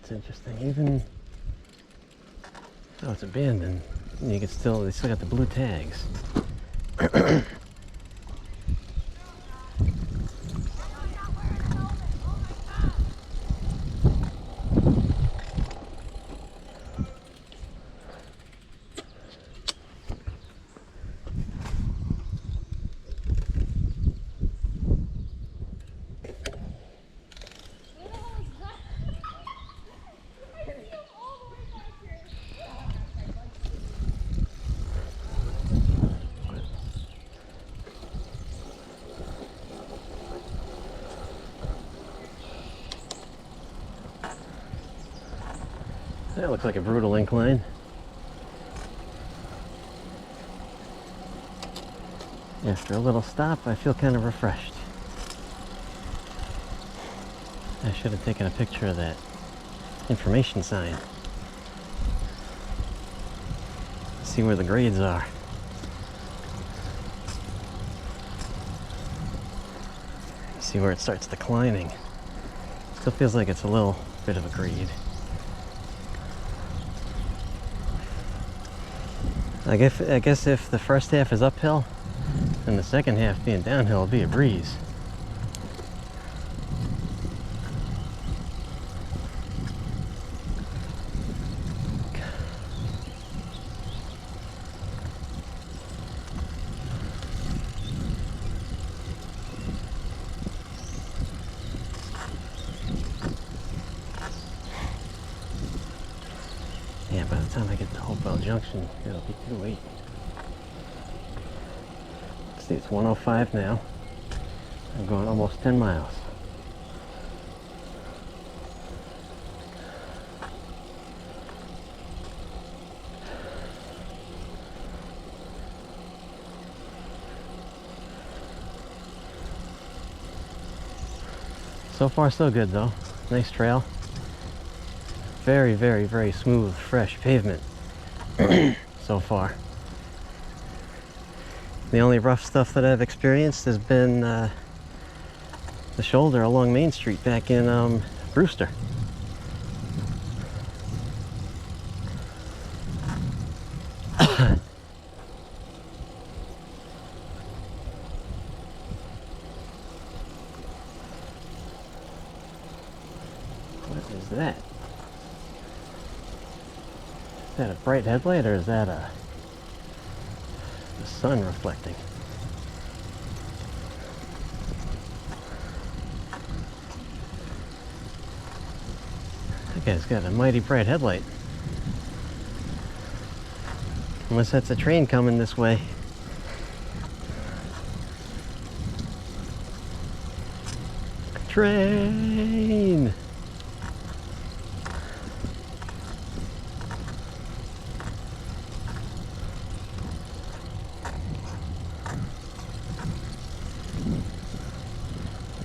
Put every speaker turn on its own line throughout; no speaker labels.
That's interesting. Even though it's abandoned, you can still, they still got the blue tags. That looks like a brutal incline. After a little stop, I feel kind of refreshed. I should have taken a picture of that information sign. See where the grades are. See where it starts declining. Still feels like it's a little bit of a grade. I guess if the first half is uphill, and the second half being downhill, it'll be a breeze. Yeah, by the time I get to Hopewell Junction, it'll be too late. See, it's 1:05 now. I'm going almost 10 miles. So far so good though. Nice trail. Very, very, very smooth, fresh pavement so far. The only rough stuff that I've experienced has been the shoulder along Main Street back in Brewster. What is that? Is that a bright headlight or is that the sun reflecting? That guy's got a mighty bright headlight. Unless that's a train coming this way. Train!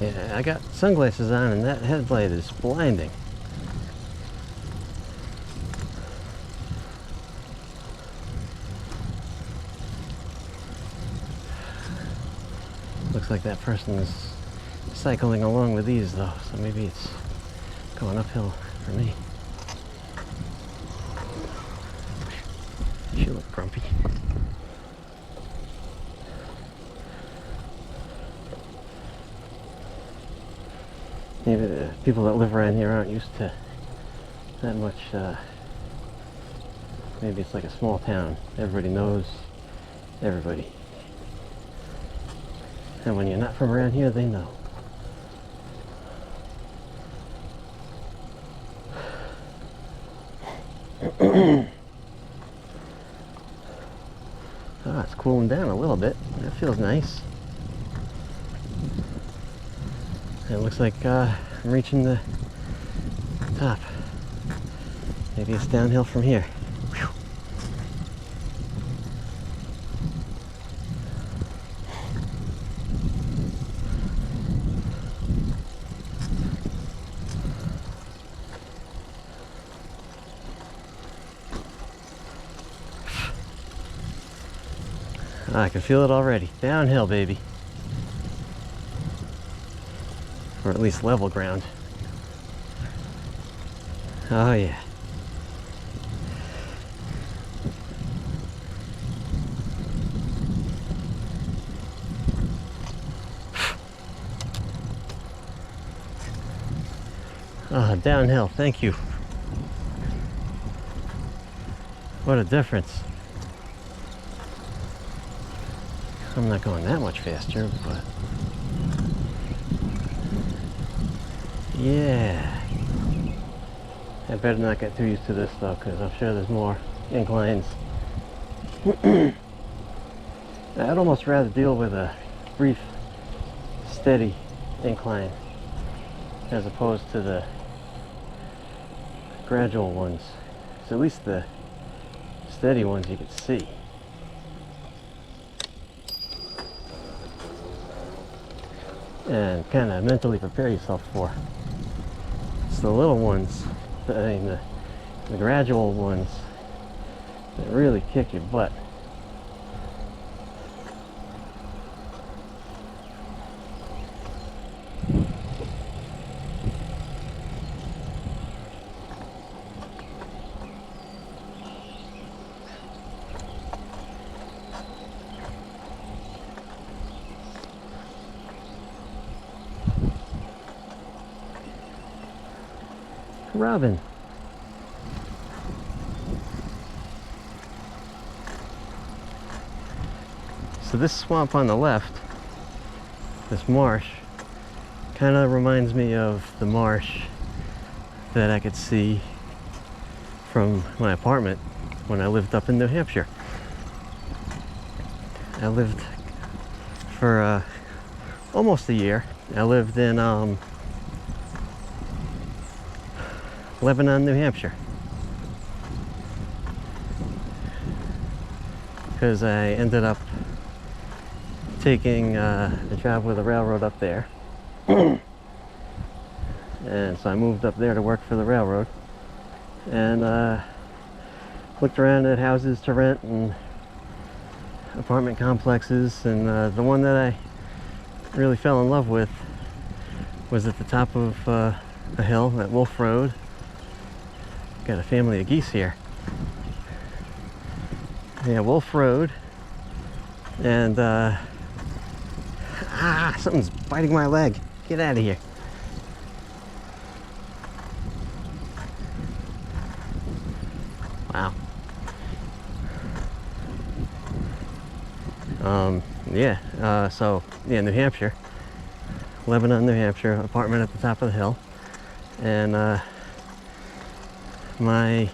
Yeah, I got sunglasses on and that headlight is blinding. Looks like that person is cycling along with these though, so maybe it's going uphill for me. She looked grumpy. Maybe the people that live around here aren't used to that much, maybe it's like a small town. Everybody knows everybody. And when you're not from around here, they know. Oh, it's cooling down a little bit. That feels nice. It looks like I'm reaching the top. Maybe it's downhill from here. Whew. I can feel it already. Downhill, baby. Or at least level ground. Oh yeah. Downhill, thank you. What a difference. I'm not going that much faster, but yeah. I better not get too used to this though, because I'm sure there's more inclines. I'd almost rather deal with a brief, steady incline as opposed to the gradual ones. So at least the steady ones you can see. And kind of mentally prepare yourself for. It's the little ones, the gradual ones that really kick your butt. Robin. So this swamp on the left, this marsh, kind of reminds me of the marsh that I could see from my apartment when I lived up in New Hampshire. I lived for almost a year. I lived in Lebanon, New Hampshire, because I ended up taking a job with the railroad up there. And so I moved up there to work for the railroad, and looked around at houses to rent and apartment complexes, and the one that I really fell in love with was at the top of a hill at Wolf Road. Got a family of geese here. Yeah, Wolf Road. And something's biting my leg. Get out of here. Wow. So New Hampshire, Lebanon, New Hampshire, apartment at the top of the hill, and my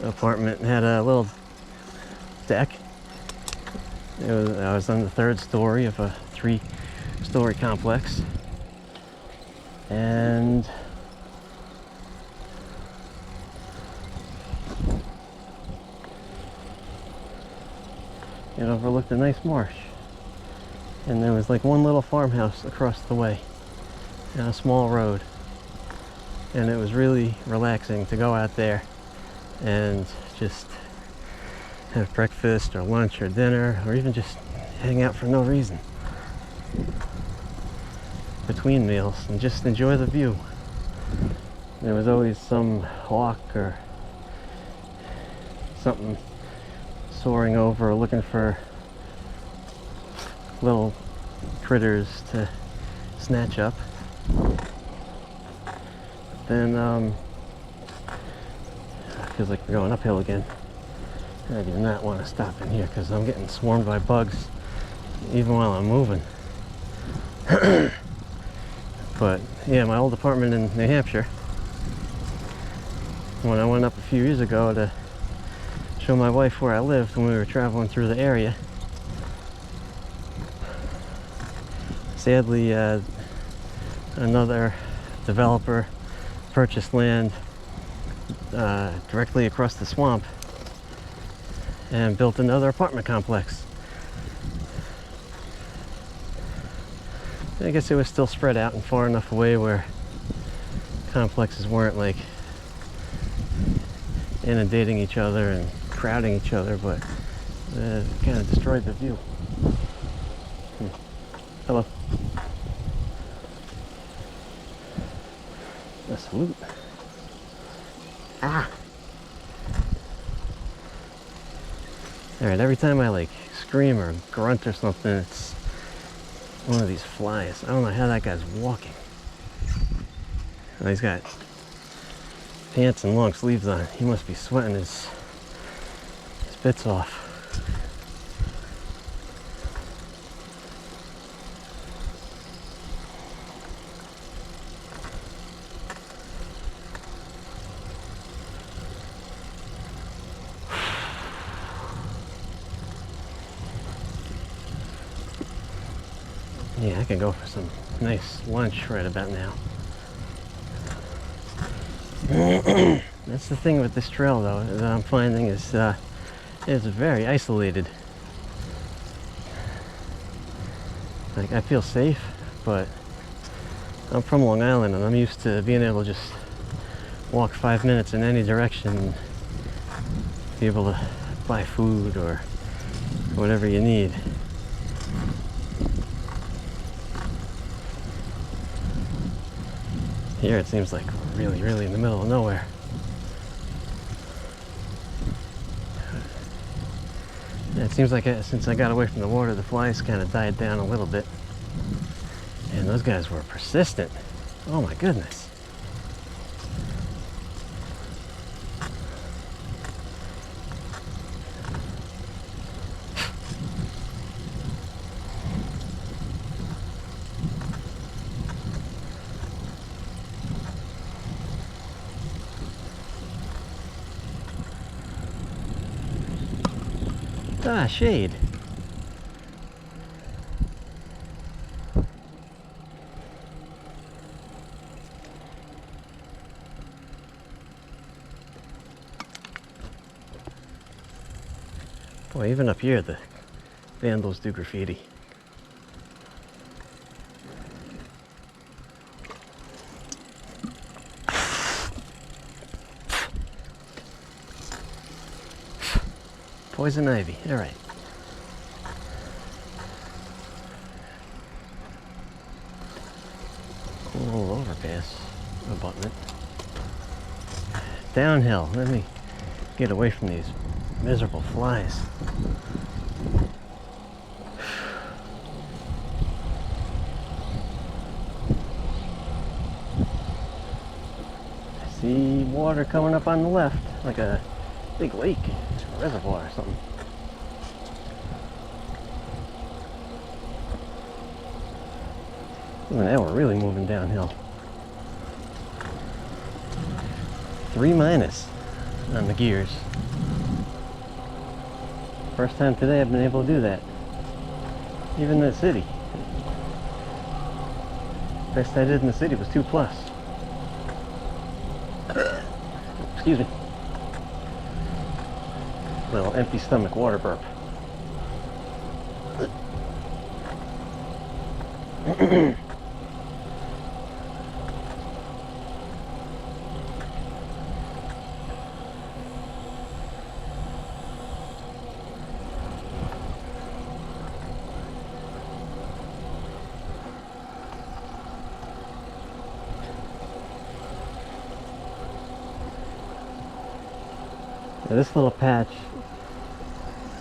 apartment had a little deck. I was on the third story of a 3-story complex, and it overlooked a nice marsh, and there was like one little farmhouse across the way and a small road, and it was really relaxing to go out there and just have breakfast or lunch or dinner, or even just hang out for no reason between meals and just enjoy the view. There was always some hawk or something soaring over, looking for little critters to snatch up. Then feels like we're going uphill again. I do not want to stop in here because I'm getting swarmed by bugs even while I'm moving. But yeah, my old apartment in New Hampshire, when I went up a few years ago to show my wife where I lived when we were traveling through the area, sadly another developer purchased land directly across the swamp and built another apartment complex. I guess it was still spread out and far enough away where complexes weren't like inundating each other and crowding each other, but it kind of destroyed the view. Hello. A salute. Ah! Alright, every time I like scream or grunt or something, it's one of these flies. I don't know how that guy's walking. Oh, he's got pants and long sleeves on. He must be sweating his bits off. Yeah, I can go for some nice lunch right about now. That's the thing with this trail, though, that I'm finding is it's very isolated. Like, I feel safe, but I'm from Long Island and I'm used to being able to just walk 5 minutes in any direction and be able to buy food or whatever you need. Here it seems like really, really in the middle of nowhere. And it seems like since I got away from the water, the flies kind of died down a little bit. And those guys were persistent. Oh my goodness. Ah, shade. Boy, even up here the vandals do graffiti. Poison ivy, all right. Cool little overpass abutment. Downhill, let me get away from these miserable flies. I see water coming up on the left, like a big lake, a reservoir or something. Ooh, now we're really moving downhill. 3- on the gears. First time today I've been able to do that. Even in the city. Best I did in the city was 2+. Excuse me. Little empty stomach water burp. Now this little patch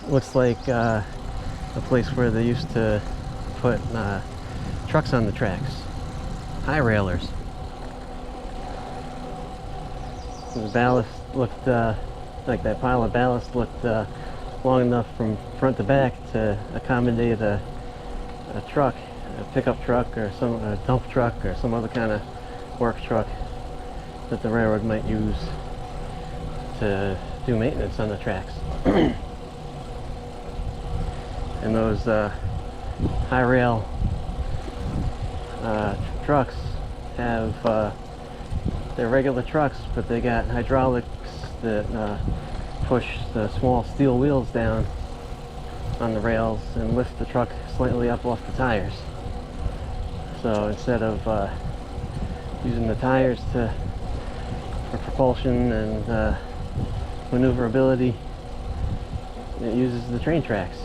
looks like a place where they used to put trucks on the tracks, high railers. The ballast looked like that pile of ballast looked long enough from front to back to accommodate a truck, a pickup truck or a dump truck or some other kind of work truck that the railroad might use to do maintenance on the tracks. And those high rail trucks have they're regular trucks, but they got hydraulics that push the small steel wheels down on the rails and lift the truck slightly up off the tires. So instead of using the tires for propulsion and maneuverability, it uses the train tracks.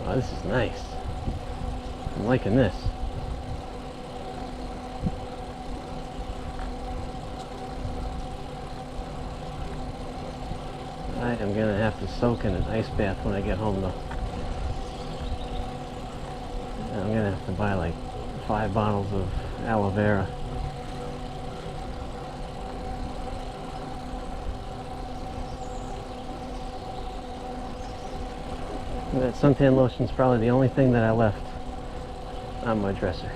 Wow, this is nice. I'm liking this. I am gonna have to soak in an ice bath when I get home though. I'm gonna have to buy like 5 bottles of aloe vera. And that suntan lotion is probably the only thing that I left on my dresser.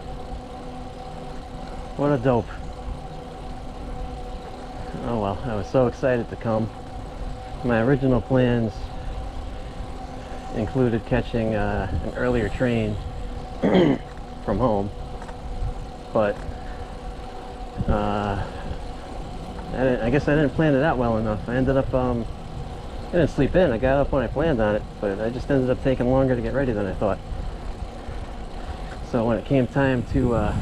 What a dope. Oh well, I was so excited to come. My original plans included catching an earlier train from home, but I guess I didn't plan it out well enough. I ended up, I didn't sleep in. I got up when I planned on it, but I just ended up taking longer to get ready than I thought. So when it came time to